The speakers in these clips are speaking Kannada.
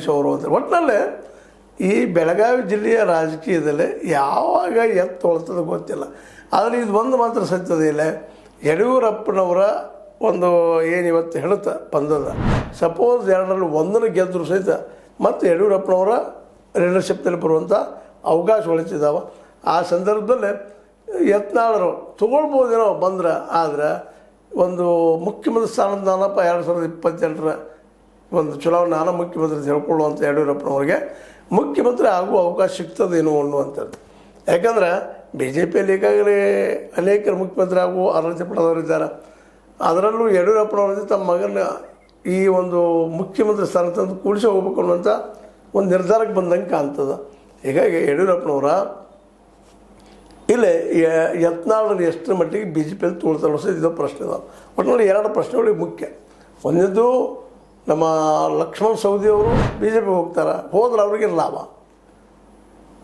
ರಮೇಶ್ ಅವರು ಅಂತ. ಒಟ್ಟಿನಲ್ಲೇ ಈ ಬೆಳಗಾವಿ ಜಿಲ್ಲೆಯ ರಾಜಕೀಯದಲ್ಲಿ ಯಾವಾಗ ತೊಳ್ತದೆ ಗೊತ್ತಿಲ್ಲ. ಆದರೆ ಇದು ಒಂದು ಮಾತ್ರ ಸತ್ಯದಿಲ್ಲ, ಯಡಿಯೂರಪ್ಪನವರ ಒಂದು ಏನು ಇವತ್ತು ಹೇಳುತ್ತಾ ಬಂದದ, ಸಪೋಸ್ ಎರಡರಲ್ಲಿ ಒಂದನ್ನು ಗೆದ್ದರೂ ಸಹಿತ ಮತ್ತು ಯಡಿಯೂರಪ್ಪನವರ ಲೀಡರ್ಶಿಪ್ನಲ್ಲಿ ಬರುವಂಥ ಅವಕಾಶಗಳಿದ್ದಾವೆ. ಆ ಸಂದರ್ಭದಲ್ಲಿ ಯತ್ನಾಳರು ತೊಗೊಳ್ಬೋದೇನೋ ಬಂದ್ರೆ. ಆದರೆ ಒಂದು ಮುಖ್ಯಮಂತ್ರಿ ಸ್ಥಾನದ ನಾನಪ್ಪ 2028ರ ಒಂದು ಚುನಾವಣೆ ನಾನು ಮುಖ್ಯಮಂತ್ರಿ ಹೇಳ್ಕೊಳ್ಳುವಂಥ ಯಡಿಯೂರಪ್ಪನವ್ರಿಗೆ ಮುಖ್ಯಮಂತ್ರಿ ಆಗುವ ಅವಕಾಶ ಸಿಗ್ತದೇನೋ ಅನ್ನುವಂಥದ್ದು. ಯಾಕಂದ್ರೆ ಬಿ ಜೆ ಪಿಯಲ್ಲಿ ಈಗಾಗಲೇ ಅನೇಕರು ಮುಖ್ಯಮಂತ್ರಿ ಆಗುವ ಅರ್ಹತೆ ಪಡೆದವರಿದ್ದಾರೆ. ಅದರಲ್ಲೂ ಯಡಿಯೂರಪ್ಪನವ್ರ ತಮ್ಮ ಮಗನ ಈ ಒಂದು ಮುಖ್ಯಮಂತ್ರಿ ಸ್ಥಾನ ತಂದು ಕೂಡಿಸಿ ಹೋಗ್ಬೇಕು ಅನ್ನುವಂಥ ಒಂದು ನಿರ್ಧಾರಕ್ಕೆ ಬಂದಂಗೆ ಕಾಣ್ತದೆ. ಹೀಗಾಗಿ ಯಡಿಯೂರಪ್ಪನವರ ಇಲ್ಲೇ ಯತ್ನಾಳರು ಎಷ್ಟರ ಮಟ್ಟಿಗೆ ಬಿ ಜೆ ಪಿಯಲ್ಲಿ ತುಳ್ತಾರೋ ಸಹ ಇದು ಪ್ರಶ್ನೆ ಇದಾವೆ. ಒಟ್ಟಿನಲ್ಲಿ ಎರಡು ಪ್ರಶ್ನೆಗಳಿಗೆ ಮುಖ್ಯ. ಒಂದನೇದು ನಮ್ಮ ಲಕ್ಷ್ಮಣ ಸವದಿಯವರು ಬಿ ಜೆ ಪಿಗೆ ಹೋಗ್ತಾರೆ, ಹೋದ್ರೆ ಅವ್ರಿಗೆ ಲಾಭ.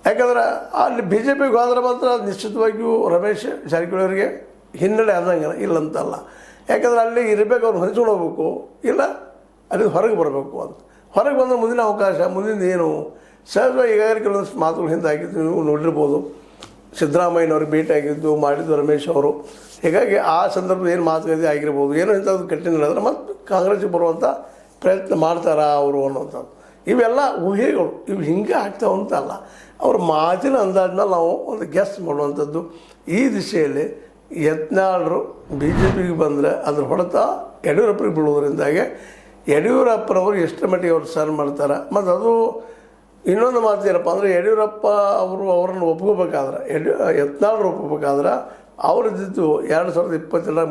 ಯಾಕಂದ್ರೆ ಅಲ್ಲಿ ಬಿ ಜೆ ಪಿಗೆ ಹೋದ್ರೆ ಮಾತ್ರ ನಿಶ್ಚಿತವಾಗಿಯೂ ರಮೇಶ್ ಜಾರಕಿಹೊಳಿ ಅವರಿಗೆ ಹಿನ್ನಡೆ ಆದಂಗೆ ಇಲ್ಲಂತಲ್ಲ. ಯಾಕಂದ್ರೆ ಅಲ್ಲಿ ಇರಬೇಕು, ಅವ್ರು ಹೊಂಚ್ಕೊಂಡು ಹೋಗ್ಬೇಕು, ಇಲ್ಲ ಅಲ್ಲಿ ಹೊರಗೆ ಬರಬೇಕು ಅಂತ. ಹೊರಗೆ ಬಂದರೆ ಮುಂದಿನ ಅವಕಾಶ, ಮುಂದಿನ ಏನು ಸಹಜವಾಗಿ ಈಗಾಗಲೇ ಕೆಲವೊಂದು ಮಾತುಗಳು ಹಿಂದೆ ಆಗಿದ್ದು ನೀವು ನೋಡಿರ್ಬೋದು. ಸಿದ್ದರಾಮಯ್ಯನವ್ರಿಗೆ ಭೇಟಿ ಆಗಿದ್ದು ಮಾಡಿದ್ದು ರಮೇಶ್ ಅವರು. ಹೀಗಾಗಿ ಆ ಸಂದರ್ಭದ ಏನು ಮಾತುಕತೆ ಆಗಿರ್ಬೋದು, ಏನೋ ಇಂಥದ್ದು ಕಠಿಣ ಹೇಳಿದ್ರೆ ಮತ್ತು ಕಾಂಗ್ರೆಸ್ಗೆ ಬರುವಂಥ ಪ್ರಯತ್ನ ಮಾಡ್ತಾರಾ ಅವರು ಅನ್ನೋಂಥದ್ದು. ಇವೆಲ್ಲ ಊಹೆಗಳು, ಇವು ಹಿಂಗೆ ಆಗ್ತಾವಂತಲ್ಲ, ಅವ್ರ ಮಾತಿನ ಅಂದಾಜಿನಲ್ಲಿ ನಾವು ಒಂದು ಗೆಸ್ ಮಾಡುವಂಥದ್ದು. ಈ ದಿಶೆಯಲ್ಲಿ ಯತ್ನಾಳರು ಬಿ ಜೆ ಪಿಗೆ ಬಂದರೆ ಅದ್ರ ಹೊಡೆತ ಯಡಿಯೂರಪ್ಪರಿಗೆ ಬೀಳೋದ್ರಿಂದಾಗೆ ಯಡಿಯೂರಪ್ಪನವರು ಎಷ್ಟರ ಮಟ್ಟಿಗೆ ಅವ್ರು ಸರ್ವ್ ಮಾಡ್ತಾರೆ. ಮತ್ತು ಅದು ಇನ್ನೊಂದು ಮಾತು ಏನಪ್ಪ ಅಂದರೆ, ಯಡಿಯೂರಪ್ಪ ಅವರನ್ನು ಒಪ್ಕೋಬೇಕಾದ್ರೆ, ಯತ್ನಾಳರು ಒಪ್ಕೋಬೇಕಾದ್ರೆ ಅವ್ರದ್ದಿದ್ದು 2022